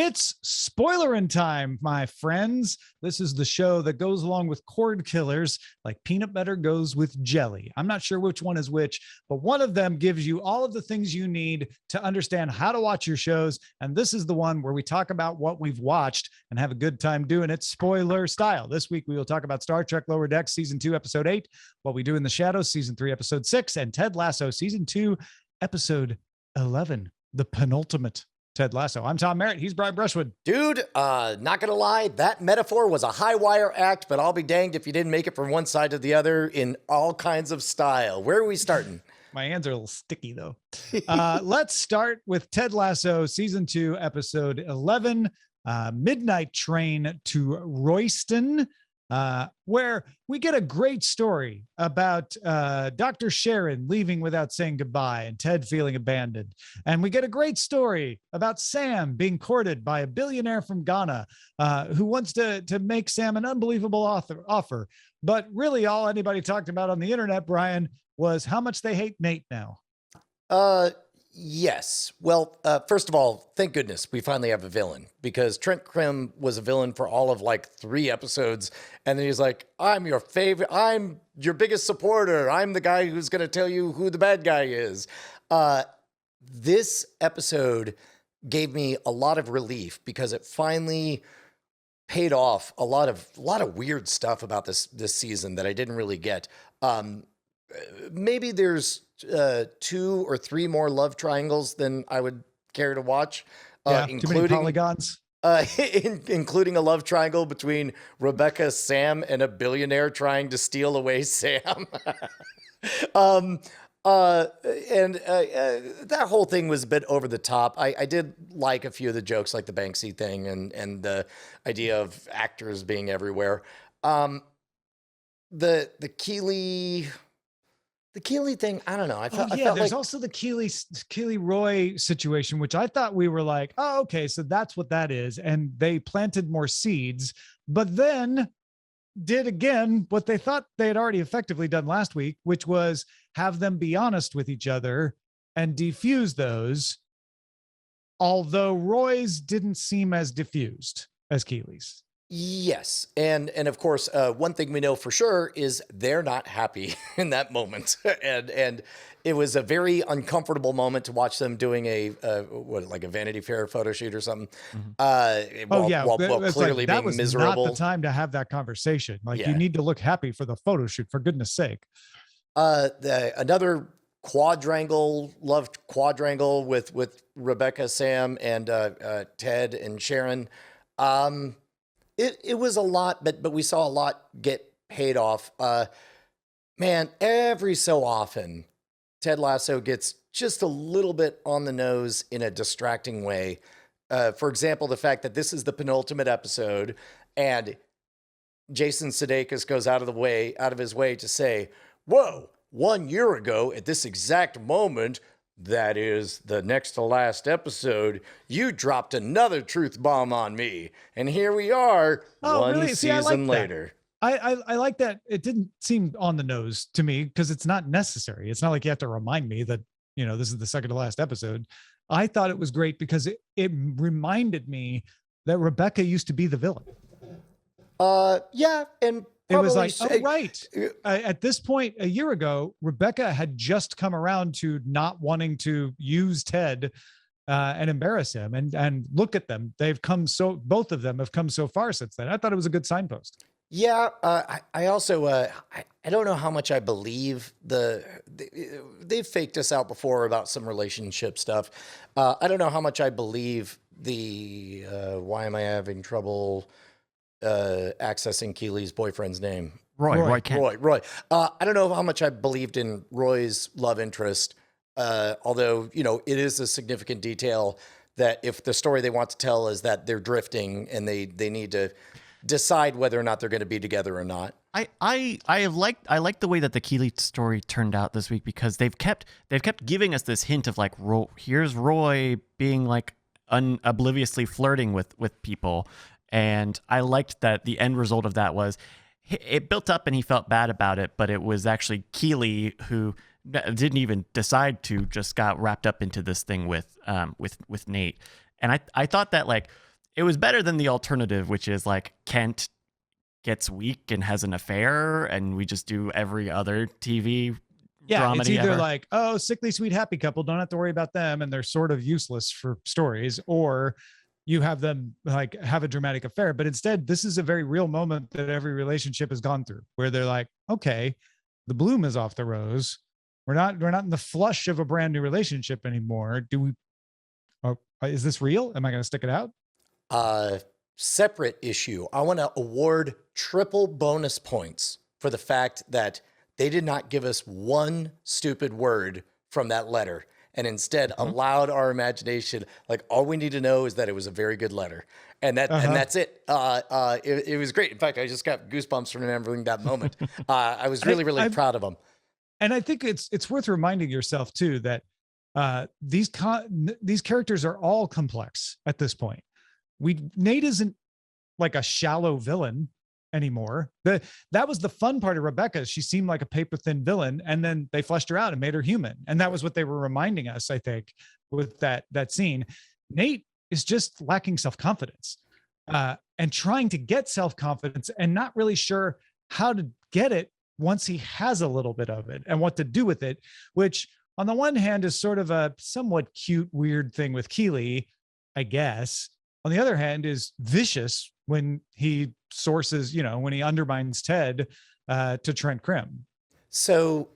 It's Spoilerin time, my friends. This is the show that goes along with Cordkillers like peanut butter goes with jelly. I'm not sure which one is which, but one of them gives you all of the things you need to understand how to watch your shows. And this is the one where we talk about what we've watched and have a good time doing it spoiler style. This week, we will talk about Star Trek Lower Decks Season 2, Episode 8, What We Do in the Shadows, Season 3, Episode 6, and Ted Lasso, Season 2, Episode 11, the penultimate Ted Lasso. I'm Tom Merritt. He's Brian Brushwood. Dude, not gonna lie, that metaphor was a high wire act, but I'll be danged if you didn't make it from one side to the other in all kinds of style. Where are we starting? My hands are a little sticky, though. Let's start with Ted Lasso, Season 2, Episode 11, Midnight Train to Royston, where we get a great story about Dr. Sharon leaving without saying goodbye and Ted feeling abandoned. And we get a great story about Sam being courted by a billionaire from Ghana who wants to make Sam an unbelievable offer. But really all anybody talked about on the internet, Brian, was how much they hate Nate now. Yes. Well, first of all, thank goodness we finally have a villain, because Trent Krim was a villain for all of like 3 episodes. And then he's like, I'm your favorite. I'm your biggest supporter. I'm the guy who's going to tell you who the bad guy is. This episode gave me a lot of relief because it finally paid off a lot of weird stuff about this season that I didn't really get. Maybe there's 2 or 3 more love triangles than I would care to watch, including too many polygons. Including a love triangle between Rebecca, Sam, and a billionaire trying to steal away Sam. That whole thing was a bit over the top. I did like a few of the jokes, like the Banksy thing and the idea of actors being everywhere. The Keeley thing, I don't know. I felt there's like also the Keeley Roy situation, which I thought we were like, oh, okay, so that's what that is. And they planted more seeds, but then did again what they thought they had already effectively done last week, which was have them be honest with each other and defuse those. Although Roy's didn't seem as diffused as Keeley's. Yes. And of course, one thing we know for sure is they're not happy in that moment. and it was a very uncomfortable moment to watch them doing like a Vanity Fair photo shoot or something. While clearly that being was miserable. Not the time to have that conversation. You need to look happy for the photo shoot, for goodness sake. Another love quadrangle with Rebecca, Sam, and Ted and Sharon. It was a lot, but we saw a lot get paid off. Man, every so often, Ted Lasso gets just a little bit on the nose in a distracting way. For example, the fact that this is the penultimate episode, and Jason Sudeikis goes out of his way to say, "Whoa, 1 year ago at this exact moment." That is the next to last episode, you dropped another truth bomb on me. And here we are, season later. I like that. It didn't seem on the nose to me because it's not necessary. It's not like you have to remind me that, this is the second to last episode. I thought it was great because it reminded me that Rebecca used to be the villain. Yeah. And it was like, oh, right. At this point, a year ago, Rebecca had just come around to not wanting to use Ted and embarrass him. And look at them. Both of them have come so far since then. I thought it was a good signpost. Yeah. I also, I don't know how much I believe they've faked us out before about some relationship stuff. I don't know how much I believe why am I having trouble accessing Keeley's boyfriend's name? Roy. I don't know how much I believed in Roy's love interest, although, it is a significant detail that if the story they want to tell is that they're drifting and they need to decide whether or not they're going to be together or not. I like the way that the Keeley story turned out this week, because they've kept giving us this hint of like, here's Roy being like obliviously flirting with people. And I liked that the end result of that was it built up and he felt bad about it, but it was actually Keeley who didn't even decide to, just got wrapped up into this thing with Nate. And I thought that like It was better than the alternative, which is like Kent gets weak and has an affair, and we just do every other TV Yeah, it's dramedy either ever. like, oh, sickly sweet happy couple, don't have to worry about them, and they're sort of useless for stories, or you have them like have a dramatic affair. But instead, this is a very real moment that every relationship has gone through, where they're like, okay, the bloom is off the rose. We're not in the flush of a brand new relationship anymore. Do we? Oh, is this real? Am I going to stick it out? Separate issue. I want to award triple bonus points for the fact that they did not give us one stupid word from that letter and instead allowed our imagination. Like, all we need to know is that it was a very good letter. And that's it. It was great. In fact, I just got goosebumps from remembering that moment. I was really proud of them. And I think it's worth reminding yourself too that these characters are all complex at this point. Nate isn't like a shallow villain anymore. That was the fun part of Rebecca. She seemed like a paper thin villain, and then they fleshed her out and made her human. And that was what they were reminding us, I think, with that scene. Nate is just lacking self-confidence and trying to get self-confidence and not really sure how to get it once he has a little bit of it and what to do with it, which on the one hand is sort of a somewhat cute, weird thing with Keeley, I guess. On the other hand is vicious when he sources, when he undermines Ted to Trent Krim. So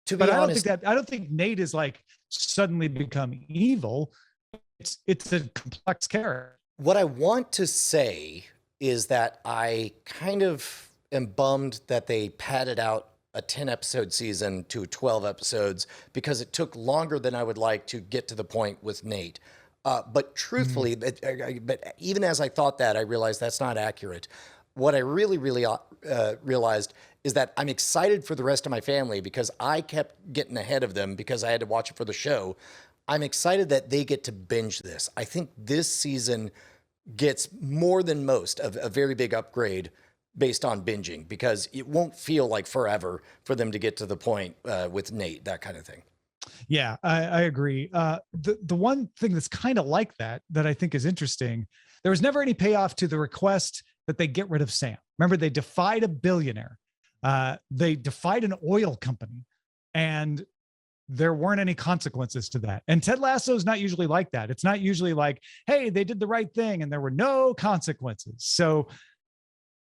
to be honest, I don't think Nate is like suddenly become evil. It's a complex character. what I want to say is that I kind of am bummed that they padded out a 10 episode season to 12 episodes because it took longer than I would like to get to the point with Nate. But truthfully, but even as I thought that, I realized that's not accurate. What I really realized is that I'm excited for the rest of my family because I kept getting ahead of them because I had to watch it for the show. I'm excited that they get to binge this. I think this season gets more than most of a very big upgrade based on binging because it won't feel like forever for them to get to the point with Nate, that kind of thing. Yeah, I agree. The one thing that's kind of like that I think is interesting, there was never any payoff to the request that they get rid of Sam. Remember, they defied a billionaire. They defied an oil company, and there weren't any consequences to that. And Ted Lasso is not usually like that. It's not usually like, hey, they did the right thing and there were no consequences. So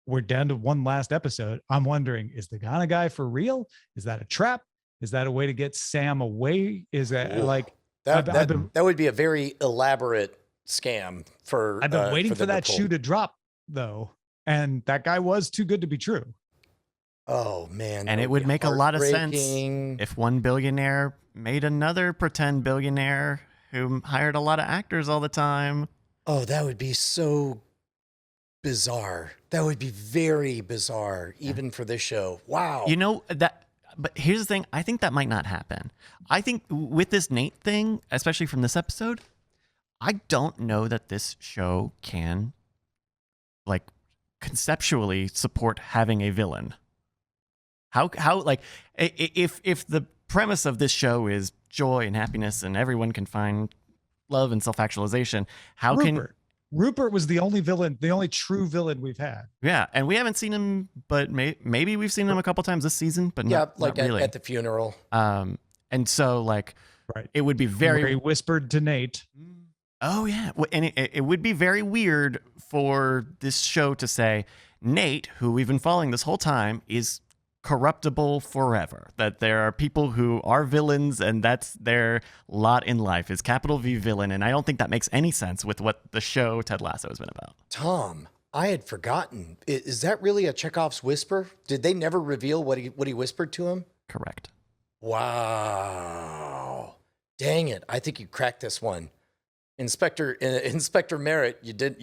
we're down to one last episode. I'm wondering, is the Ghana guy for real? Is that a trap? Is that a way to get Sam away? Is that like that would be a very elaborate scam for I've been waiting for that pull. shoe to drop though. And that guy was too good to be true. Oh man. And it would make a lot of sense if one billionaire made another pretend billionaire who hired a lot of actors all the time. Oh, that would be so bizarre. That would be very bizarre, even for this show. Wow. You know that. But here's the thing. I think that might not happen. I think with this Nate thing, especially from this episode, I don't know that this show can, like, conceptually support having a villain. How like if the premise of this show is joy and happiness and everyone can find love and self-actualization, how Rupert was the only villain, the only true villain we've had. Yeah, and we haven't seen him, but maybe we've seen him a couple times this season, but not really. At the funeral. And so like, right, it would be very. Where he whispered to Nate. Oh yeah, and it would be very weird for this show to say Nate, who we've been following this whole time, is corruptible forever. That there are people who are villains and that's their lot in life is capital V villain. And I don't think that makes any sense with what the show Ted Lasso has been about. Tom, I had forgotten. Is that really a Chekhov's whisper? Did they never reveal what he whispered to him? Correct. Wow. Dang it. I think you cracked this one. Inspector Merritt, you did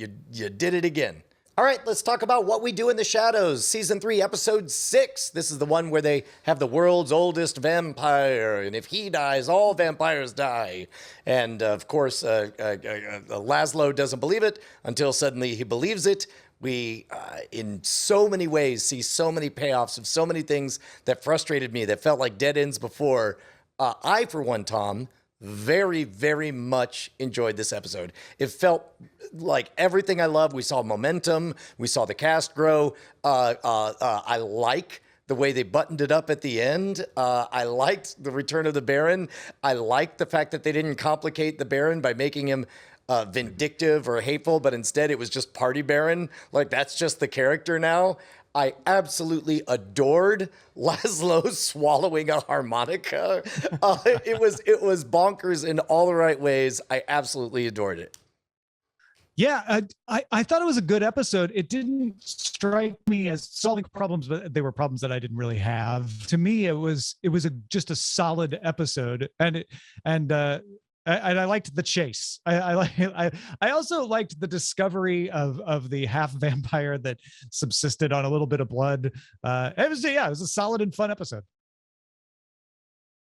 it again. All right, let's talk about What We Do in the Shadows, Season 3, Episode 6. This is the one where they have the world's oldest vampire, and if he dies, all vampires die. And, of course, Laszlo doesn't believe it until suddenly he believes it. We, in so many ways, see so many payoffs of so many things that frustrated me, that felt like dead ends before. I, for one, Tom, very, very much enjoyed this episode. It felt like everything I love. We saw momentum. We saw the cast grow. I like the way they buttoned it up at the end. I liked the return of the Baron. I liked the fact that they didn't complicate the Baron by making him vindictive or hateful, but instead it was just Party Baron. Like, that's just the character now. I absolutely adored Laszlo swallowing a harmonica. It was bonkers in all the right ways. I absolutely adored it. Yeah, I thought it was a good episode. It didn't strike me as solving problems, but they were problems that I didn't really have. To me, it was just a solid episode, and I liked the chase. I also liked the discovery of the half vampire that subsisted on a little bit of blood. It was a solid and fun episode.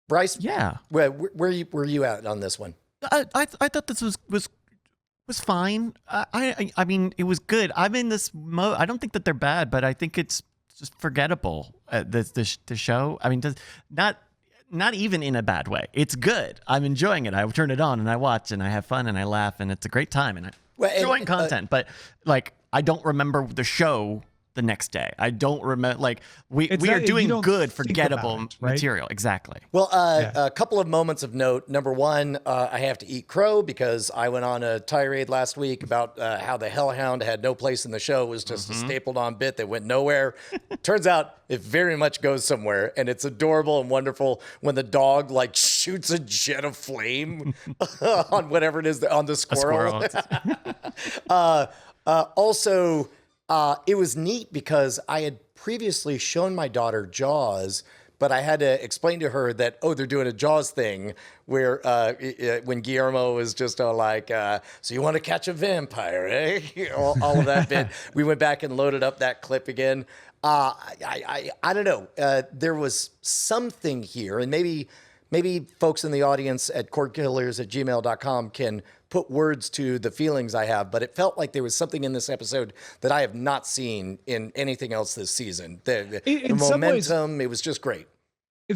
Bryce, Yeah, where were you at on this one? I thought this was fine. I mean, it was good. I'm in this mode. I don't think that they're bad, but I think it's just forgettable. The show. I mean, not even in a bad way. It's good. I'm enjoying it. I turn it on and I watch and I have fun and I laugh and it's a great time and I'm enjoying content. But like, I don't remember the show the next day. I don't remember. Like, we are doing good, forgettable material. Exactly. Well, a couple of moments of note. Number one, I have to eat crow because I went on a tirade last week about how the Hellhound had no place in the show. It was just a stapled on bit that went nowhere. Turns out it very much goes somewhere, and it's adorable and wonderful when the dog like shoots a jet of flame on whatever it is on the squirrel. Also, it was neat because I had previously shown my daughter Jaws, but I had to explain to her that, they're doing a Jaws thing where when Guillermo was just like, so you want to catch a vampire, eh? all of that bit. We went back and loaded up that clip again. I don't know. There was something here, and maybe folks in the audience at cordkillers@gmail.com can put words to the feelings I have, but it felt like there was something in this episode that I have not seen in anything else this season. The momentum, it was just great.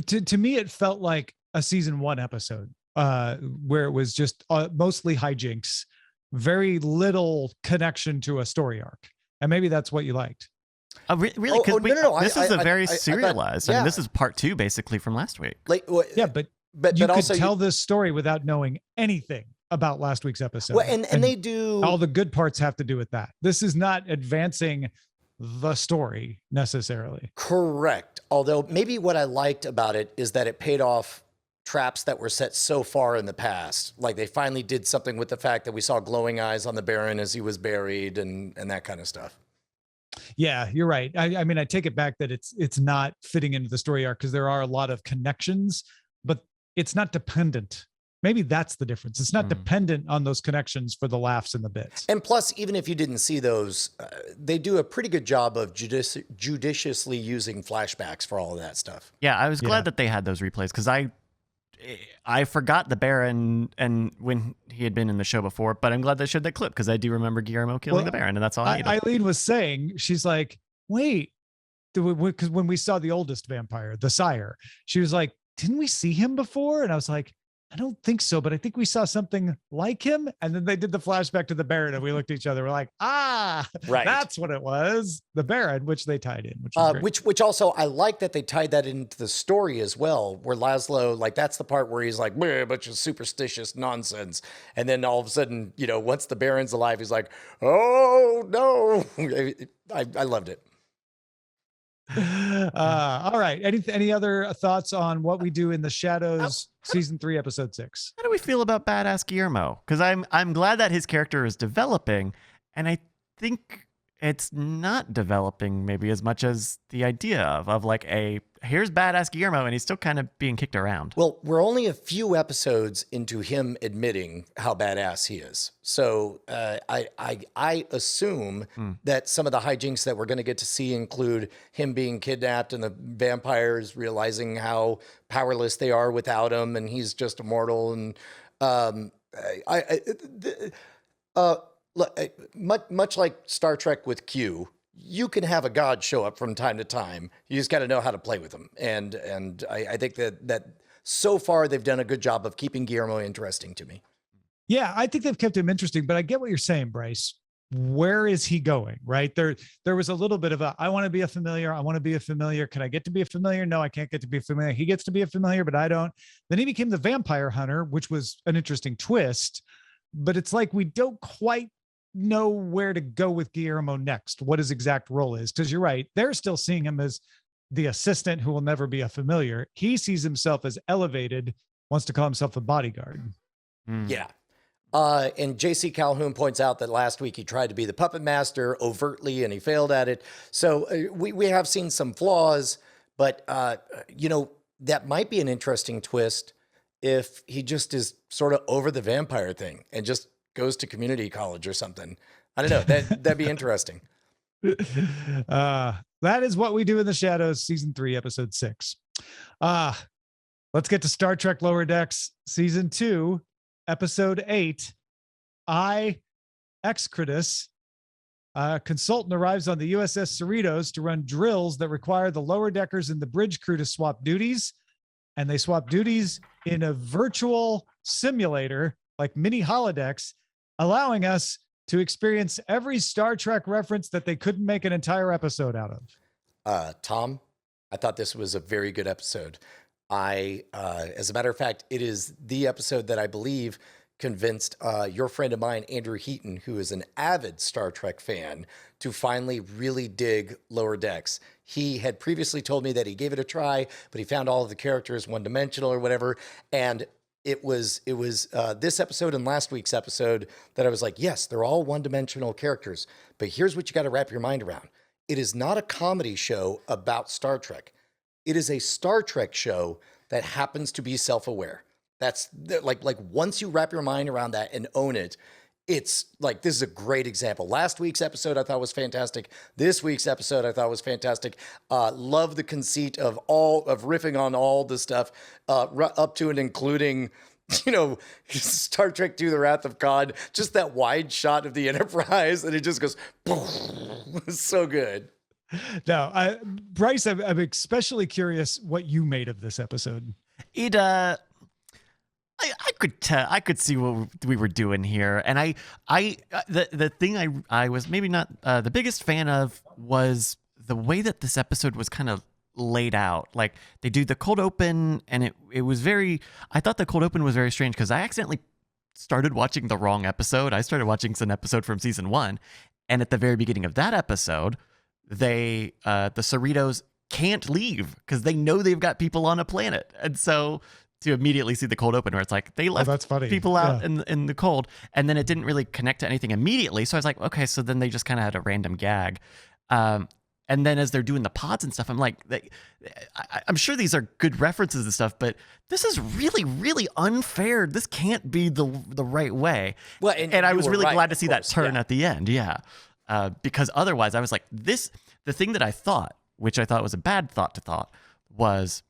To me, it felt like a season 1 episode where it was just mostly hijinks, very little connection to a story arc. And maybe that's what you liked. Really? Because no. This is very serialized. I mean, this yeah. is part 2, basically, from last week. Like, yeah, but you could tell this story without knowing anything about last week's episode. Well, and they do all the good parts have to do with that. This is not advancing the story necessarily. Correct. Although maybe what I liked about it is that it paid off traps that were set so far in the past. Like, they finally did something with the fact that we saw glowing eyes on the Baron as he was buried and that kind of stuff. Yeah, you're right. I mean, I take it back that it's not fitting into the story arc because there are a lot of connections, but it's not dependent. Maybe that's the difference. It's not dependent on those connections for the laughs and the bits. And plus, even if you didn't see those, they do a pretty good job of judiciously using flashbacks for all of that stuff. Yeah, I was glad that they had those replays because I forgot the Baron and when he had been in the show before, but I'm glad they showed that clip because I do remember Guillermo killing the Baron, and that's all I needed. Eileen was saying, she's like, wait, because when we saw the oldest vampire, the sire, she was like, didn't we see him before? And I was like, I don't think so, but I think we saw something like him. And then they did the flashback to the Baron, and we looked at each other. We're like, right, that's what it was, the Baron, which they tied in. Which also I like that they tied that into the story as well, where Laszlo, like, that's the part where he's like, a bunch of superstitious nonsense, and then all of a sudden, once the Baron's alive, he's like, oh no, I loved it. All right. Any other thoughts on what we do in the shadows? Season 3, episode 6. How do we feel about Badass Guillermo? Because I'm glad that his character is developing, and I think it's not developing maybe as much as the idea of like here's Badass Guillermo, and he's still kind of being kicked around. Well, we're only a few episodes into him admitting how badass he is. So I assume that some of the hijinks that we're going to get to see include him being kidnapped and the vampires realizing how powerless they are without him, and he's just immortal. And look, much like Star Trek with Q, you can have a god show up from time to time. You just got to know how to play with them. And I think that so far they've done a good job of keeping Guillermo interesting to me. Yeah, I think they've kept him interesting, but I get what you're saying, Bryce. Where is he going? Right there was a little bit of a, I want to be a familiar. I want to be a familiar. Can I get to be a familiar? No, I can't get to be a familiar. He gets to be a familiar, but I don't. Then he became the vampire hunter, which was an interesting twist, but it's like, we don't quite know where to go with Guillermo next, what his exact role is. Cause you're right. They're still seeing him as the assistant who will never be a familiar. He sees himself as elevated, wants to call himself a bodyguard. Yeah. And JC Calhoun points out that last week he tried to be the puppet master overtly and he failed at it. So we have seen some flaws, but that might be an interesting twist if he just is sort of over the vampire thing and just goes to community college or something. I don't know. That'd be interesting. That is What We Do in the Shadows, season 3, episode 6. Let's get to Star Trek Lower Decks, season 2, episode 8. Excritus, a consultant, arrives on the USS Cerritos to run drills that require the lower deckers and the bridge crew to swap duties. And they swap duties in a virtual simulator, like mini holodecks, allowing us to experience every Star Trek reference that they couldn't make an entire episode out of. Tom, I thought this was a very good episode. As a matter of fact, it is the episode that I believe convinced your friend of mine, Andrew Heaton, who is an avid Star Trek fan, to finally really dig Lower Decks. He had previously told me that he gave it a try, but he found all of the characters one-dimensional or whatever. And it was this episode and last week's episode that I was like, yes, they're all one-dimensional characters. But here's what you got to wrap your mind around. It is not a comedy show about Star Trek. It is a Star Trek show that happens to be self-aware. That's like once you wrap your mind around that and own it, it's like, this is a great example. Last week's episode I thought was fantastic. This week's episode I thought was fantastic. Love the conceit of riffing on all the stuff up to and including, Star Trek II, The Wrath of Khan, just that wide shot of the Enterprise, and it just goes, boom. It's so good. Now, Bryce, I'm especially curious what you made of this episode. I could see what we were doing here, and the thing I was maybe not the biggest fan of was the way that this episode was kind of laid out. Like, they do the cold open, and it was very. I thought the cold open was very strange because I accidentally started watching the wrong episode. I started watching an episode from season 1, and at the very beginning of that episode, the Cerritos can't leave because they know they've got people on a planet, and so to immediately see the cold open where it's like they left that's funny. people out in the cold, and then it didn't really connect to anything immediately. So I was like, okay, so then they just kind of had a random gag. And then as they're doing the pods and stuff, I'm like, I'm sure these are good references and stuff, but this is really, really unfair. This can't be the right way. Well, and I was really glad to see that turn at the end. Yeah. Because otherwise I was like, the thing that I thought, which I thought was a bad thought was,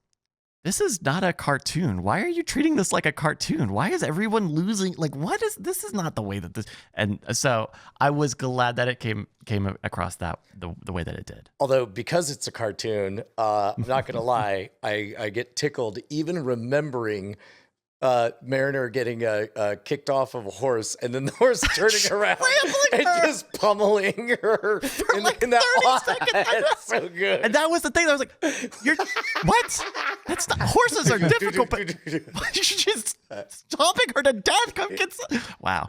this is not a cartoon. Why are you treating this like a cartoon? Why is everyone losing? Like, this is not the way that this, and so I was glad that it came across that the way that it did. Although, because it's a cartoon, I'm not going to lie, I get tickled even remembering Mariner getting kicked off of a horse, and then the horse turning around and just pummeling her in that 30 seconds. That's so good. And that was the thing. I was like, "You're what? That's not, horses are difficult, but she's stomping her to death. Come get some." Wow.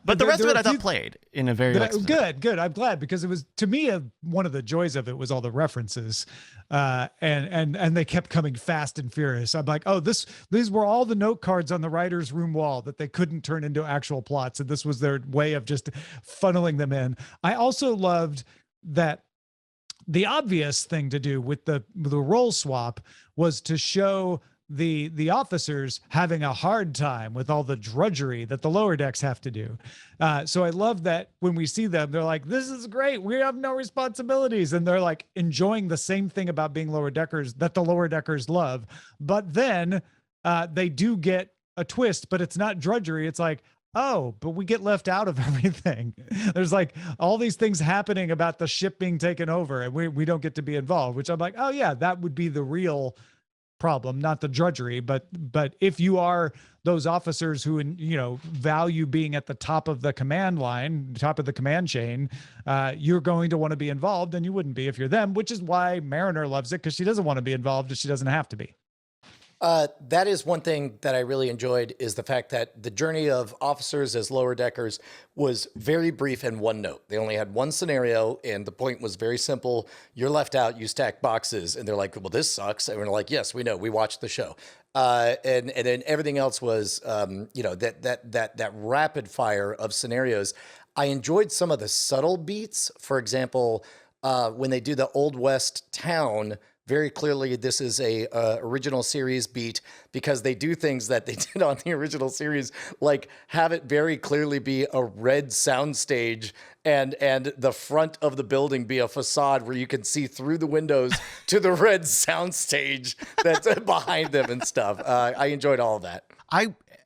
But the rest of it I thought played in a very good. I'm glad, because it was, to me, one of the joys of it was all the references, and they kept coming fast and furious. I'm like, oh, these were all the note cards on the writer's room wall that they couldn't turn into actual plots, and this was their way of just funneling them in. I also loved that the obvious thing to do with the role swap was to show the officers having a hard time with all the drudgery that the lower decks have to do. So I love that when we see them, they're like, this is great. We have no responsibilities. And they're like enjoying the same thing about being lower deckers that the lower deckers love. But then they do get a twist, but it's not drudgery. It's like, oh, but we get left out of everything. There's like all these things happening about the ship being taken over, and we don't get to be involved, which I'm like, oh yeah, that would be the real problem, not the drudgery, but if you are those officers who, value being at the top of the command line, top of the command chain, you're going to want to be involved, and you wouldn't be if you're them, which is why Mariner loves it, because she doesn't want to be involved if she doesn't have to be. That is one thing that I really enjoyed, is the fact that the journey of officers as lower deckers was very brief and one note. They only had one scenario, and the point was very simple. You're left out, you stack boxes, and they're like, well, this sucks. And we're like, yes, we know, we watched the show. And then everything else was, that rapid fire of scenarios. I enjoyed some of the subtle beats. For example, when they do the Old West town, very clearly, this is a original series beat, because they do things that they did on the original series, like have it very clearly be a red soundstage and the front of the building be a facade where you can see through the windows to the red soundstage that's behind them and stuff. I enjoyed all of that.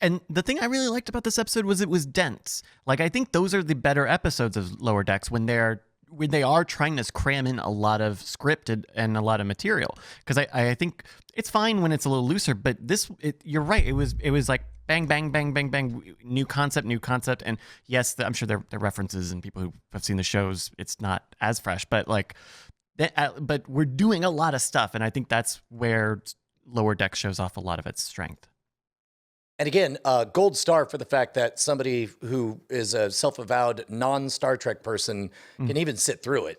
And the thing I really liked about this episode was it was dense. Like, I think those are the better episodes of Lower Decks, when they are trying to cram in a lot of scripted and a lot of material. Because I think it's fine when it's a little looser, but you're right. It was like bang, bang, bang, bang, bang, new concept. And yes, I'm sure there are references, and people who have seen the shows, it's not as fresh, but but we're doing a lot of stuff. And I think that's where Lower Deck shows off a lot of its strength. And again, gold star for the fact that somebody who is a self-avowed non-Star Trek person can even sit through it.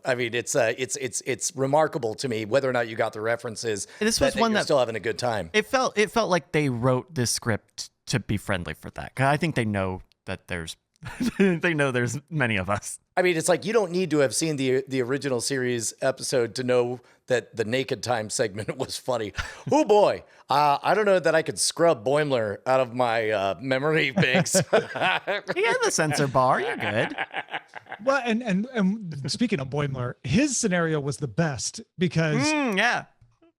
I mean, it's remarkable to me, whether or not you got the references. This was one you're that still having a good time. It felt like they wrote this script to be friendly for that. 'Cause I think they know that there's many of us. I mean, it's like, you don't need to have seen the original series episode to know that the naked time segment was funny. Oh boy, I don't know that I could scrub Boimler out of my memory banks. He had the sensor bar. You're good. Well, and speaking of Boimler, his scenario was the best, because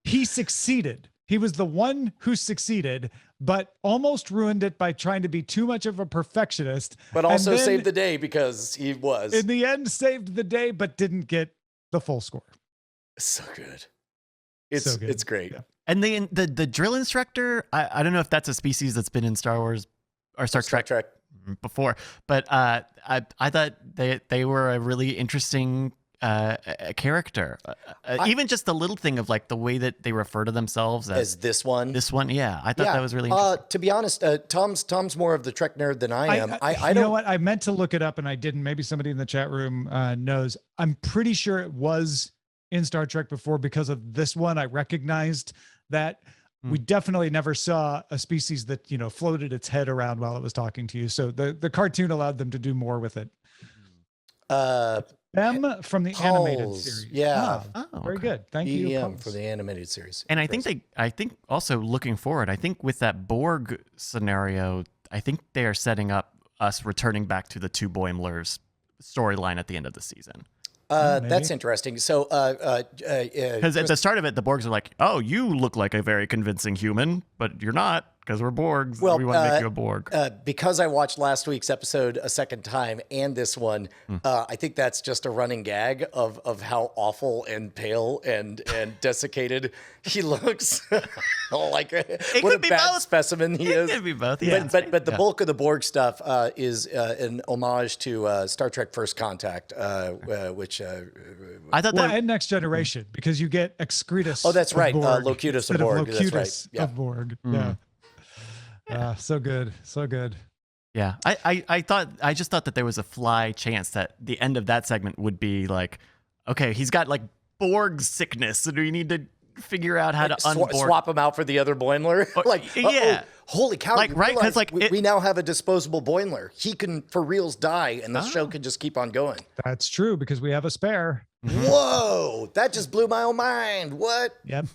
he succeeded. He was the one who succeeded, but almost ruined it by trying to be too much of a perfectionist. But also saved the day, because he was. In the end, saved the day, but didn't get the full score. So good. It's great. Yeah. And the drill instructor, I don't know if that's a species that's been in Star Wars or Star Trek before, but I thought they were a really interesting character. Even just the little thing of like the way that they refer to themselves as this one. Yeah, I thought that was really interesting. To be honest, Tom's more of the Trek nerd than I am. I don't know what, I meant to look it up and I didn't. Maybe somebody in the chat room knows. I'm pretty sure it was in Star Trek before, because of this one. I recognized that. We definitely never saw a species that, floated its head around while it was talking to you. So the cartoon allowed them to do more with it. Them from the animated series. Yeah. Very good. Thank you. For the animated series. And I think also looking forward, I think with that Borg scenario, I think they are setting up us returning back to the two Boimlers storyline at the end of the season. That's interesting. So, because at the start of it, the Borgs are like, "Oh, you look like a very convincing human, but you're not, because we're Borgs. Well, we want to make you a Borg." Because I watched last week's episode a second time and this one, I think that's just a running gag of how awful and pale and desiccated he looks. Like what a bad specimen he is. It could be both. Yeah. But the bulk of the Borg stuff is an homage to Star Trek First Contact, which I thought and Next Generation, because you get Excretus. Oh, that's right. Borg Locutus of Borg. Locutus that's right. of Borg. Yeah. So good. So good. Yeah. I just thought that there was a fly chance that the end of that segment would be like, okay, he's got like Borg sickness, and we need to figure out how to swap him out for the other Boimler. Holy cow! Like, right? Because like we now have a disposable Boimler. He can for reals die, and the show can just keep on going. That's true, because we have a spare. Whoa! That just blew my own mind. What? Yep.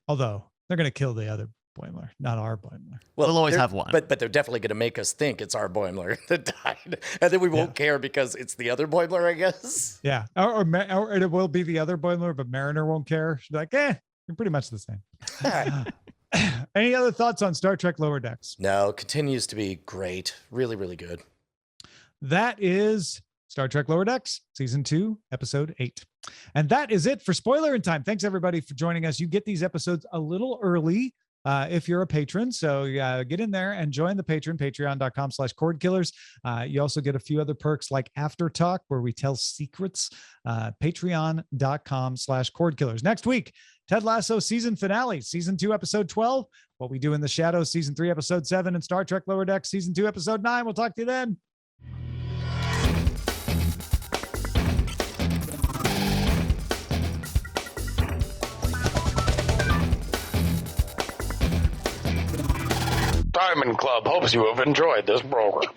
Although they're gonna kill the other Boimler, not our Boimler. Well, we'll always have one. But they're definitely going to make us think it's our Boimler that died. And then we won't care because it's the other Boimler, I guess. Yeah. Or it will be the other Boimler, but Mariner won't care. She'll be like, you're pretty much the same. All right. Any other thoughts on Star Trek Lower Decks? No, continues to be great. Really, really good. That is Star Trek Lower Decks, Season 2, Episode 8. And that is it for Spoilerin Time. Thanks, everybody, for joining us. You get these episodes a little early if you're a patron. So get in there and join the Patreon, patreon.com/Cordkillers. You also get a few other perks like After Talk, where we tell secrets, patreon.com/Cordkillers. Next week, Ted Lasso season finale, Season 2, Episode 12, What We Do in the Shadows, Season 3, Episode 7, and Star Trek Lower Decks, Season 2, Episode 9. We'll talk to you then. Diamond Club hopes you have enjoyed this program.